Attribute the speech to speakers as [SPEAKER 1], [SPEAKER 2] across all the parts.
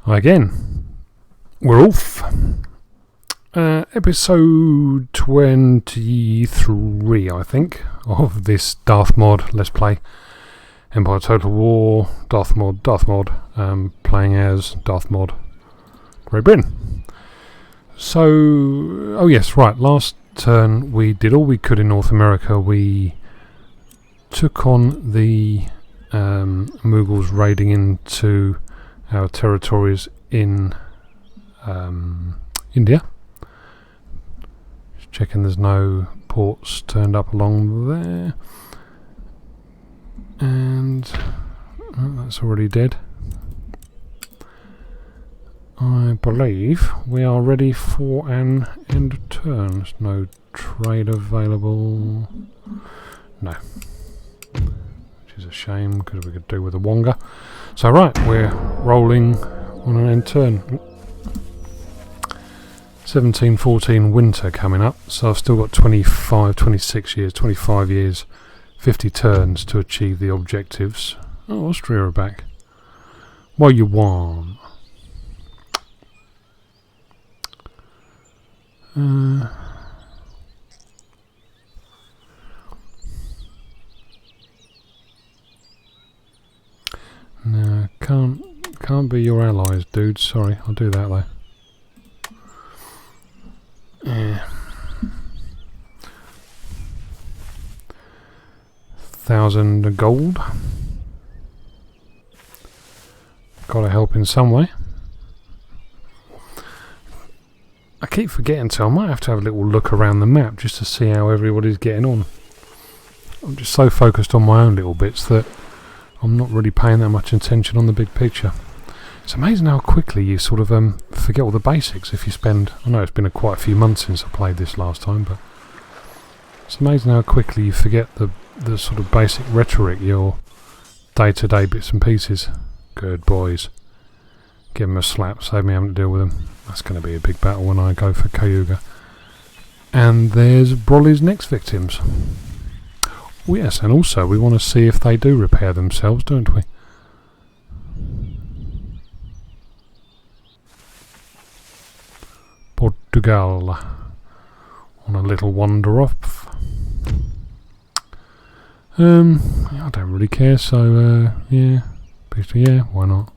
[SPEAKER 1] Again, we're off. Episode 23, I think, of this Darthmod Let's Play. Empire Total War, Darthmod, playing as Darthmod, Great Britain. So, oh yes, right, last turn we did all we could in North America. We took on the Mughals raiding into our territories in India. Just checking there's no ports turned up along there. And that's already dead. I believe we are ready for an end of turn. There's no trade available. No. Which is a shame because we could do with a Wonga. So right, we're rolling on an end turn. 1714 winter coming up. So I've still got 26 years, 25 years, 50 turns to achieve the objectives. Oh, Austria are back. What you want? No, can't be your allies, dude. Sorry, I'll do that though. Yeah. 1,000 gold. Gotta help in some way. I keep forgetting, so I might have to have a little look around the map just to see how everybody's getting on. I'm just so focused on my own little bits that I'm not really paying that much attention on the big picture. It's amazing how quickly you sort of forget all the basics if you spend... I know it's been quite a few months since I played this last time, but it's amazing how quickly you forget the sort of basic rhetoric, your day-to-day bits and pieces. Good boys. Give them a slap, save me having to deal with them. That's going to be a big battle when I go for Cayuga. And there's Broly's next victims. Oh yes, and also we want to see if they do repair themselves, don't we? Portugal on a little wander off. I don't really care, so yeah, basically yeah, why not?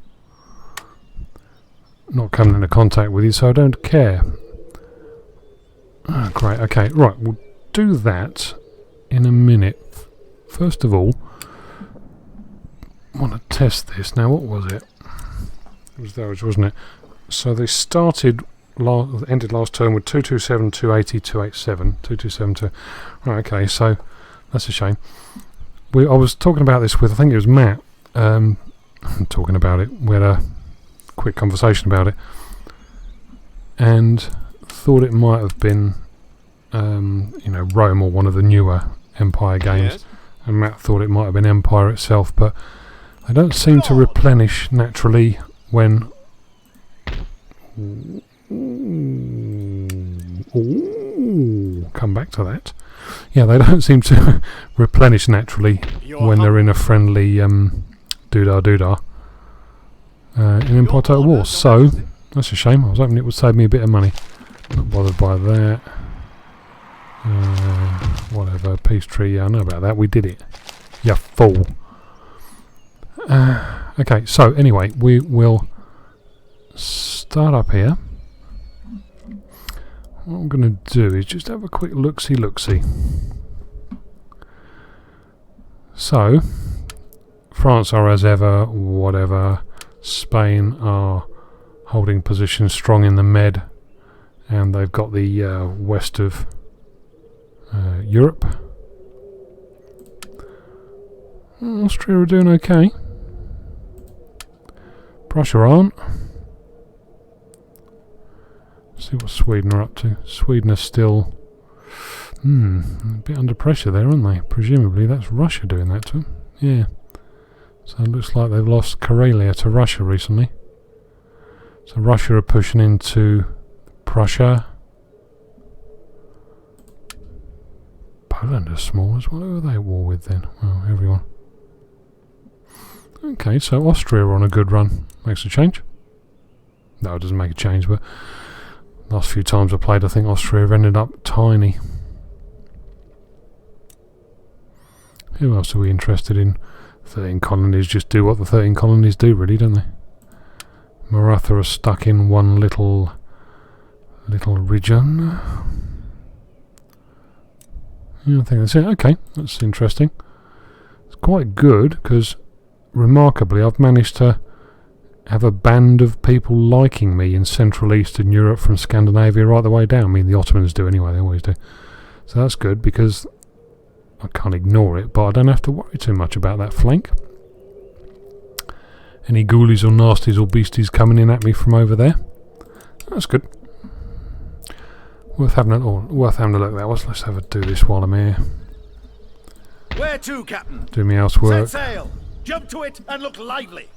[SPEAKER 1] Not coming into contact with you, so I don't care. Ah, great, okay, right, we'll do that in a minute. First of all, I want to test this. Now, what was it? It was those, wasn't it? So they ended last turn with 227, 280, 287, 2272. Right, okay, so that's a shame. I was talking about this with, I think it was Matt, talking about it. We had a quick conversation about it, and thought it might have been, Rome or one of the newer Empire games. Yes. And Matt thought it might have been Empire itself, but they don't seem to replenish naturally when... Ooh, come back to that. Yeah, they don't seem to replenish naturally when they're in a friendly doodah in Empire Total War. So, that's a shame. I was hoping it would save me a bit of money. Not bothered by that. Whatever, peace tree, yeah, I know about that, we did it. You fool. Okay, so anyway, we will start up here. What I'm going to do is just have a quick look-see. So, France are as ever, whatever. Spain are holding position strong in the Med, and they've got the west of Europe. Austria are doing okay. Prussia aren't. See what Sweden are up to. Sweden are still a bit under pressure there, aren't they? Presumably that's Russia doing that to them. Yeah. So it looks like they've lost Karelia to Russia recently. So Russia are pushing into Prussia. Poland are small as well. Who are they at war with then? Well, everyone. Okay, so Austria are on a good run. Makes a change. No, it doesn't make a change, but last few times I played, I think Austria have ended up tiny. Who else are we interested in? 13 colonies just do what the 13 colonies do, really, don't they? Maratha are stuck in one little region. Yeah, I think that's it. Okay, that's interesting. It's quite good, because remarkably I've managed to have a band of people liking me in Central Eastern Europe from Scandinavia right the way down. I mean, the Ottomans do anyway, they always do. So that's good, because I can't ignore it, but I don't have to worry too much about that flank. Any ghoulies or nasties or beasties coming in at me from over there. That's good. Worth having a look at that. Let's have a do this while I'm here.
[SPEAKER 2] Where to, Captain?
[SPEAKER 1] Do me housework.
[SPEAKER 2] Set sail. Jump to it and look lively.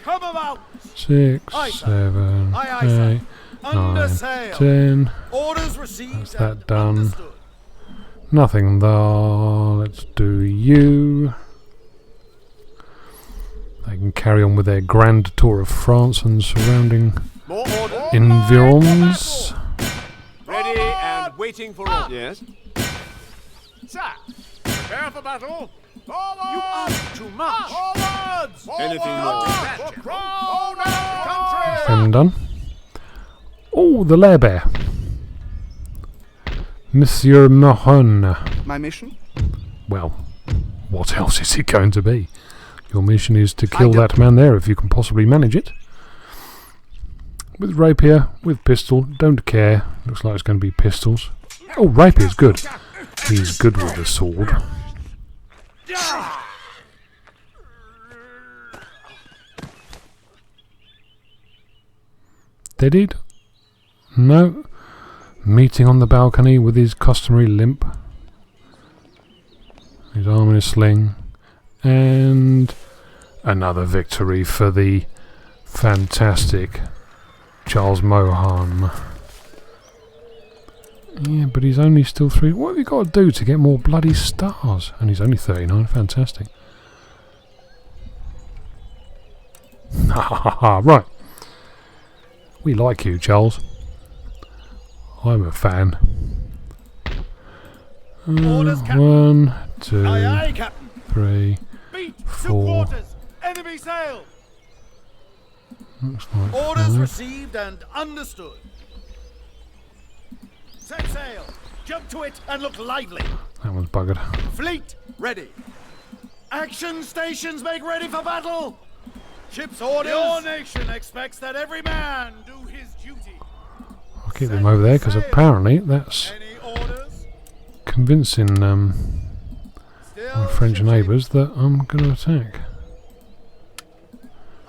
[SPEAKER 2] Come about.
[SPEAKER 1] 6,
[SPEAKER 2] Aye, sir.
[SPEAKER 1] 7,
[SPEAKER 2] Aye, aye,
[SPEAKER 1] 8,
[SPEAKER 2] Under
[SPEAKER 1] 9,
[SPEAKER 2] sail.
[SPEAKER 1] 10.
[SPEAKER 2] Orders received.
[SPEAKER 1] That's that
[SPEAKER 2] and
[SPEAKER 1] done.
[SPEAKER 2] understood.
[SPEAKER 1] Nothing there. Let's do you. They can carry on with their grand tour of France and surrounding
[SPEAKER 2] More orders.
[SPEAKER 1] environs.
[SPEAKER 3] Ready and waiting for orders.
[SPEAKER 4] Yes.
[SPEAKER 3] Sir, prepare for battle. Forward!
[SPEAKER 2] You ask too much.
[SPEAKER 3] Forwards!
[SPEAKER 4] Anything more?
[SPEAKER 3] For crown and country!
[SPEAKER 1] Them done. Oh, the lair bear. Monsieur Mohun.
[SPEAKER 4] My mission?
[SPEAKER 1] Well, what else is it going to be? Your mission is to kill that man there if you can possibly manage it. With rapier, with pistol, don't care. Looks like it's going to be pistols. Oh, rapier's good. He's good with the sword. Deaded? No. Meeting on the balcony with his customary limp. His arm in a sling. And another victory for the fantastic Charles Mohun. Yeah, but he's only still 3. What have you got to do to get more bloody stars? And he's only 39. Fantastic. Ha ha ha. Right. We like you, Charles. I'm a fan.
[SPEAKER 2] Orders, Captain.
[SPEAKER 1] 1, 2,
[SPEAKER 2] Aye, aye, Captain.
[SPEAKER 1] 3,
[SPEAKER 2] Beat. 2
[SPEAKER 1] 4.
[SPEAKER 2] quarters. Enemy sail.
[SPEAKER 1] Looks like
[SPEAKER 2] Orders
[SPEAKER 1] 5.
[SPEAKER 2] received and understood. Set sail. Jump to it and look lively.
[SPEAKER 1] That one's buggered.
[SPEAKER 2] Fleet ready. Action stations make ready for battle. Ships orders. Your nation expects that every man do his duty.
[SPEAKER 1] I'll keep them over there because apparently that's
[SPEAKER 2] Any orders?
[SPEAKER 1] convincing my
[SPEAKER 2] Still
[SPEAKER 1] French
[SPEAKER 2] ships
[SPEAKER 1] neighbours that I'm going to attack.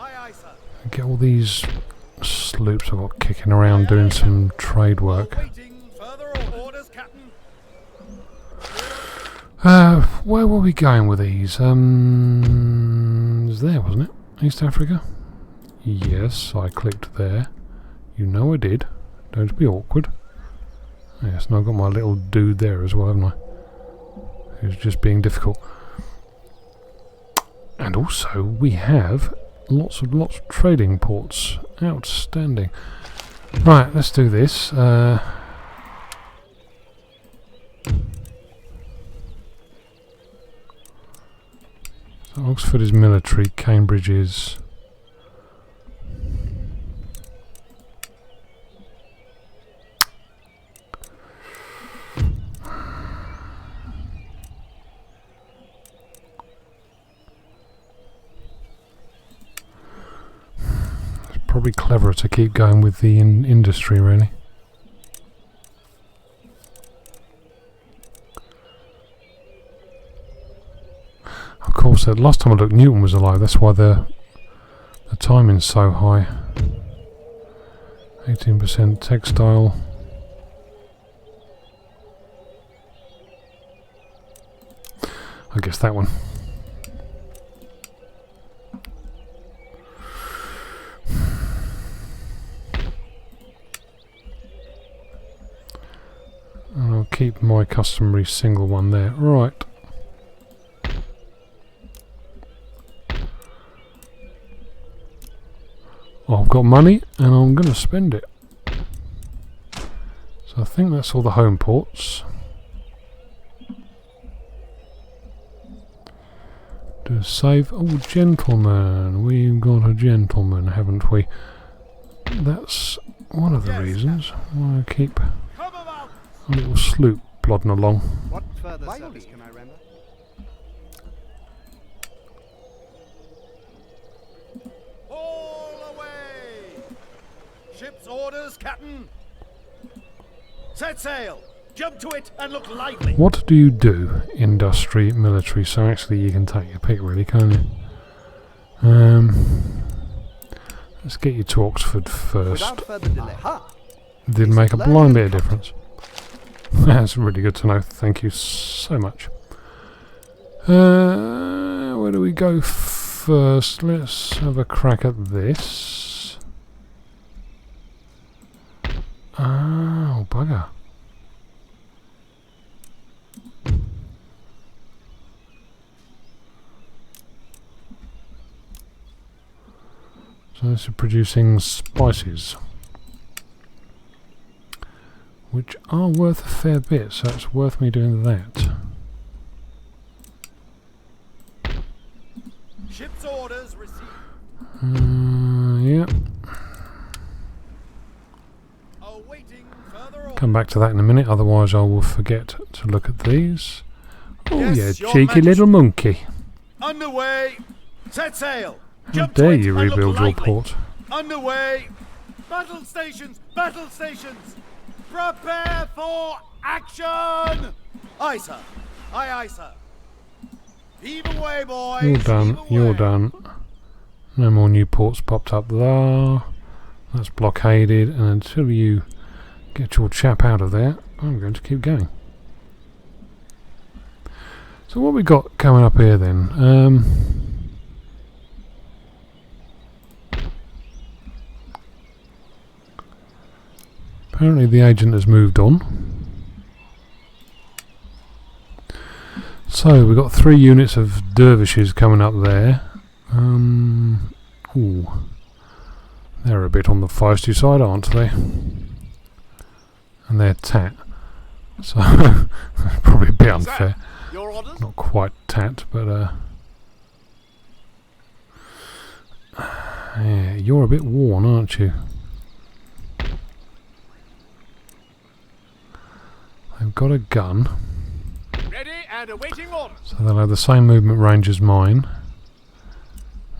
[SPEAKER 2] Aye, aye, sir.
[SPEAKER 1] Get all these sloops I've got kicking around doing some trade work.
[SPEAKER 2] Awaiting further orders, Captain.
[SPEAKER 1] Where were we going with these? It was there, wasn't it? East Africa? Yes, I clicked there. You know I did. Don't be awkward. Yes, and I've got my little dude there as well, haven't I? Who's just being difficult. And also, we have lots of trading ports. Outstanding. Right, let's do this. So Oxford is military, Cambridge is... It's probably cleverer to keep going with the industry, really. Of course, the last time I looked, Newton was alive. That's why the timing's so high. 18% textile. I guess that one. And I'll keep my customary single one there. Right. I've got money and I'm going to spend it. So I think that's all the home ports. To save... Oh, gentleman. We've got a gentleman, haven't we? That's one of the reasons why I keep a little sloop plodding along.
[SPEAKER 4] What further service can I render?
[SPEAKER 2] All away! Ship's orders, Captain. Set sail. Jump to it and look lively.
[SPEAKER 1] What do you do? Industry, military. So actually you can take your pick really, can't you? Let's get you to Oxford first.
[SPEAKER 4] Without further delay. Aha!
[SPEAKER 1] Did make a blind bit of difference. That's really good to know. Thank you so much. Where do we go first? Let's have a crack at this. Oh, bugger. So this is producing spices, which are worth a fair bit, so it's worth me doing that.
[SPEAKER 2] Ship's orders received.
[SPEAKER 1] Yeah.
[SPEAKER 2] Awaiting further orders.
[SPEAKER 1] Come back to that in a minute, otherwise I will forget to look at these. Oh
[SPEAKER 2] Yes,
[SPEAKER 1] yeah,
[SPEAKER 2] Your
[SPEAKER 1] cheeky
[SPEAKER 2] Majesty.
[SPEAKER 1] little monkey.
[SPEAKER 2] Underway. Set sail.
[SPEAKER 1] How
[SPEAKER 2] Jump to
[SPEAKER 1] dare
[SPEAKER 2] it
[SPEAKER 1] you
[SPEAKER 2] and look
[SPEAKER 1] rebuild your
[SPEAKER 2] lively.
[SPEAKER 1] port?
[SPEAKER 2] Underway. Battle stations. Battle stations. Prepare for action. Aye, sir. Aye, sir. Heave away, boys.
[SPEAKER 1] You're done,
[SPEAKER 2] Heave
[SPEAKER 1] you're
[SPEAKER 2] away.
[SPEAKER 1] done. No more new ports popped up there. That's blockaded, and until you get your chap out of there, I'm going to keep going. So what we got coming up here then? Apparently the agent has moved on. So we've got 3 units of dervishes coming up there. Ooh, they're a bit on the feisty side, aren't they? And they're tat, so probably a bit unfair.
[SPEAKER 3] Your orders?
[SPEAKER 1] Not quite tat, but yeah, you're a bit worn, aren't you? They've got a gun,
[SPEAKER 3] Ready and awaiting orders.
[SPEAKER 1] so they'll have the same movement range as mine,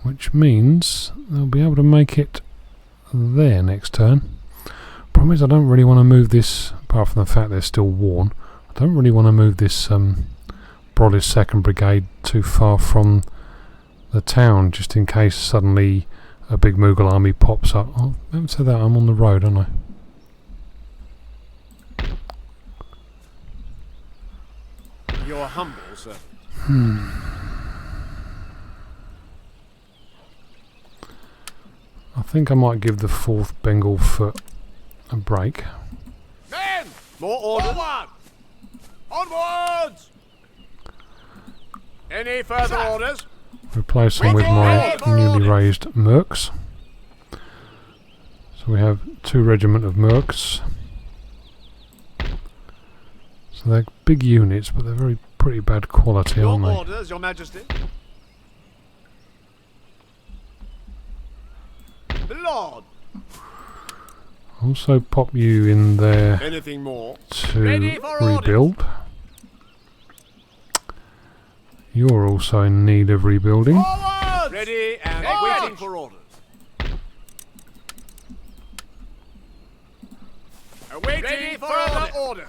[SPEAKER 1] which means they'll be able to make it there next turn. Problem is I don't really want to move this, apart from the fact they're still worn, I don't really want to move this Broadest 2nd Brigade too far from the town, just in case suddenly a big Mughal army pops up. Oh, don't say that, I'm on the road, aren't I?
[SPEAKER 3] You're humble, sir.
[SPEAKER 1] I think I might give the 4th Bengal Foot a break.
[SPEAKER 3] Men! More orders. Forward! Onwards! Any further orders?
[SPEAKER 1] Replace them with my newly raised mercs. So we have 2 regiment of mercs. So they're big units, but they're very pretty bad quality,
[SPEAKER 3] Your
[SPEAKER 1] aren't they?
[SPEAKER 3] orders, Your Majesty. Lord!
[SPEAKER 1] Also pop you in there
[SPEAKER 3] Anything more?
[SPEAKER 1] to
[SPEAKER 3] Ready for orders.
[SPEAKER 1] rebuild. You're also in need of rebuilding.
[SPEAKER 3] Forward! Ready and waiting for orders. Awaiting further orders.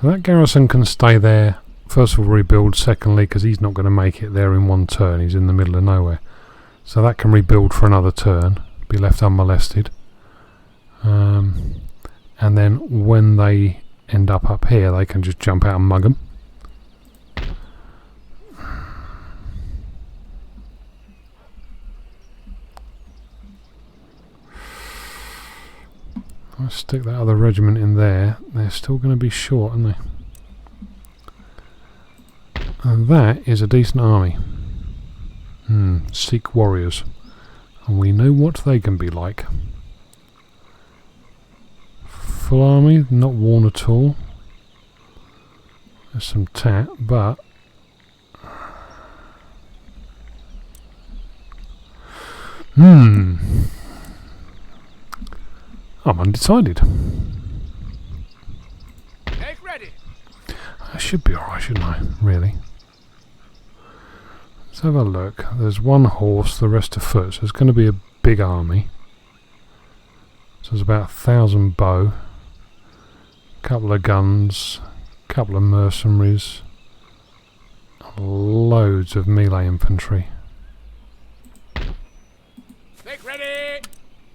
[SPEAKER 1] So that garrison can stay there. First of all, rebuild. Secondly, because he's not going to make it there in one turn. He's in the middle of nowhere. So that can rebuild for another turn. Be left unmolested. And then when they end up here, they can just jump out and mug them. I'll stick that other regiment in there. They're still going to be short, aren't they? And that is a decent army. Sikh warriors. And we know what they can be like. Full army, not worn at all. There's some tat, but I'm undecided.
[SPEAKER 3] Make ready.
[SPEAKER 1] I should be alright, shouldn't I? Really? Let's have a look. There's one horse, the rest are foot, so it's going to be a big army. So there's about 1,000 bow, couple of guns, couple of mercenaries, loads of melee infantry.
[SPEAKER 3] Make ready.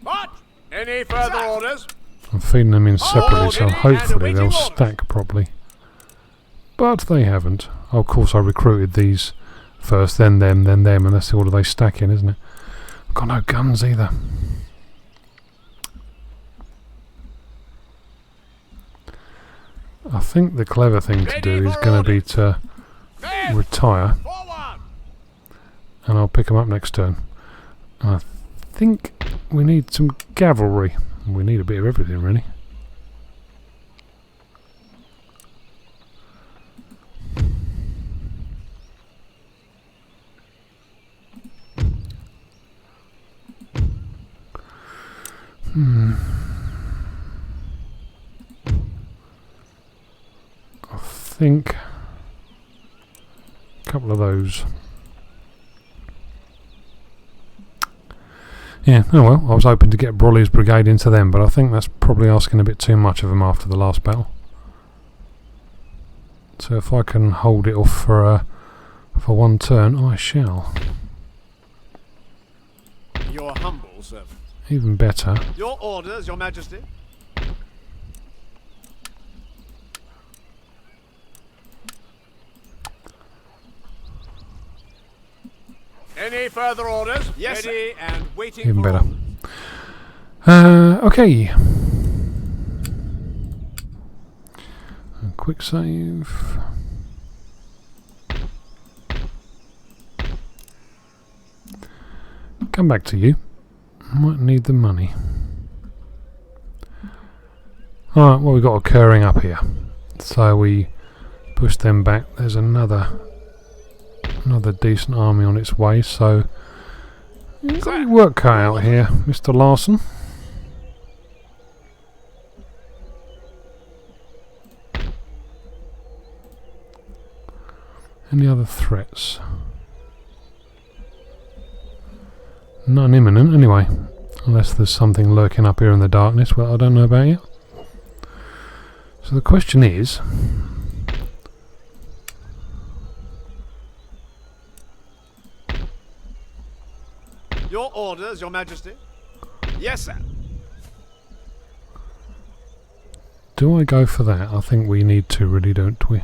[SPEAKER 3] What? Any further orders?
[SPEAKER 1] I'm feeding them in separately, so
[SPEAKER 3] ready and
[SPEAKER 1] hopefully they'll
[SPEAKER 3] awaiting orders.
[SPEAKER 1] stack properly. But they haven't. Oh, of course I recruited these first, then them, and that's the order they stack in, isn't it? I've got no guns either. I think the clever thing to do is going to be to
[SPEAKER 3] Men,
[SPEAKER 1] retire,
[SPEAKER 3] forward.
[SPEAKER 1] and I'll pick them up next turn. I think we need some cavalry. We need a bit of everything, really. I think a couple of those. Yeah, oh well, I was hoping to get Broly's brigade into them, but I think that's probably asking a bit too much of them after the last battle. So if I can hold it off for one turn, I shall.
[SPEAKER 3] Your humble servant.
[SPEAKER 1] Even better.
[SPEAKER 3] Your orders, Your Majesty. Any further orders? Yes, ready and waiting
[SPEAKER 1] Even
[SPEAKER 3] for
[SPEAKER 1] better.
[SPEAKER 3] orders.
[SPEAKER 1] Okay. A quick save. Come back to you. Might need the money. Alright, what we've got occurring up here. So we push them back. There's another decent army on its way, so you've got your work cut out here, Mr. Larson. Any other threats? None imminent, anyway. Unless there's something lurking up here in the darkness, well, I don't know about yet. So the question is,
[SPEAKER 3] Your orders, Your Majesty. Yes, sir.
[SPEAKER 1] do I go for that? I think we need to, really, don't we?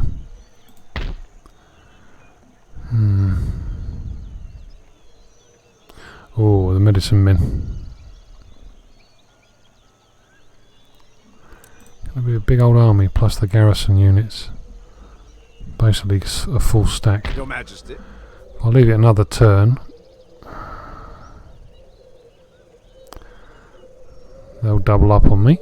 [SPEAKER 1] Oh, the medicine men. Gonna be a big old army plus the garrison units. Basically a full stack.
[SPEAKER 3] Your Majesty.
[SPEAKER 1] I'll leave it another turn. They'll double up on me.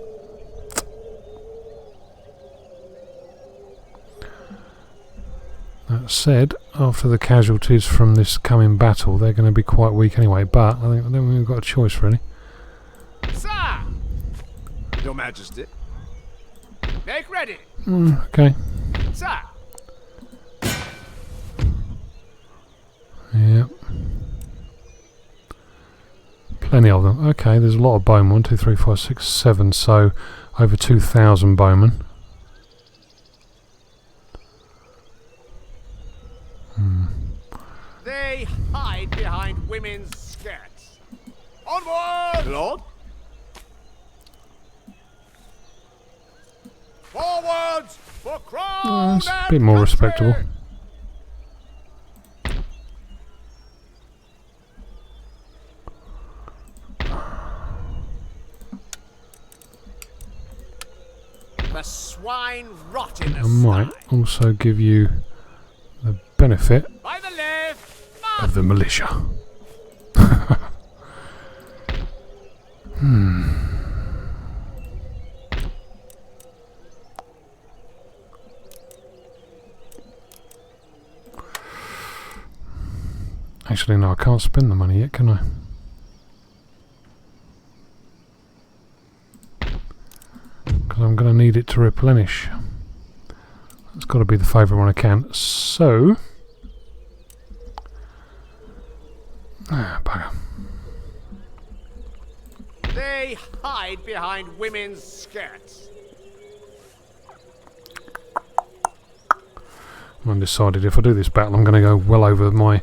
[SPEAKER 1] That said, after the casualties from this coming battle, they're going to be quite weak anyway, but I don't think we've got a choice, really.
[SPEAKER 3] Sir! Your Majesty. Make ready.
[SPEAKER 1] Okay.
[SPEAKER 3] Sir!
[SPEAKER 1] Yep. Plenty of them. Okay, there's a lot of bowmen. 1, 2, 3, 4, 6, 7. So over 2,000 bowmen.
[SPEAKER 3] They hide behind women's skirts. Onward! Lord? Forwards for crown
[SPEAKER 1] That's a
[SPEAKER 3] and
[SPEAKER 1] bit more
[SPEAKER 3] country!
[SPEAKER 1] respectable.
[SPEAKER 3] The swine rot in the
[SPEAKER 1] I might
[SPEAKER 3] sty.
[SPEAKER 1] also give you the benefit
[SPEAKER 3] By the left,
[SPEAKER 1] of the militia. Actually, no, I can't spend the money yet, can I? Because I'm going to need it to replenish. That's got to be the favourite one I can. So... bugger.
[SPEAKER 3] They hide behind women's skirts.
[SPEAKER 1] I'm undecided. If I do this battle, I'm going to go well over my...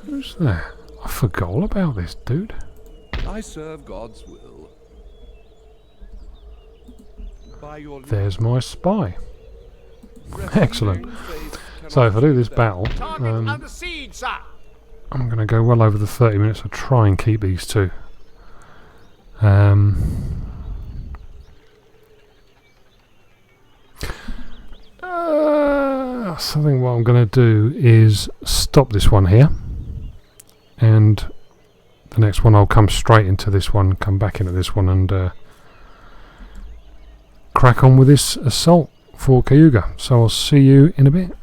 [SPEAKER 1] who's there? I forgot all about this dude.
[SPEAKER 5] I serve God's will. By your
[SPEAKER 1] There's my spy.
[SPEAKER 5] revealing
[SPEAKER 1] Excellent.
[SPEAKER 5] faith
[SPEAKER 1] So if I do this
[SPEAKER 5] cannot
[SPEAKER 1] battle,
[SPEAKER 3] Target under siege, sir.
[SPEAKER 1] I'm going to go well over the 30 minutes. I'll try and keep these two. So I think what I'm going to do is stop this one here, and the next one I'll come straight into this one, come back into this one, and crack on with this assault for Cayuga. So I'll see you in a bit.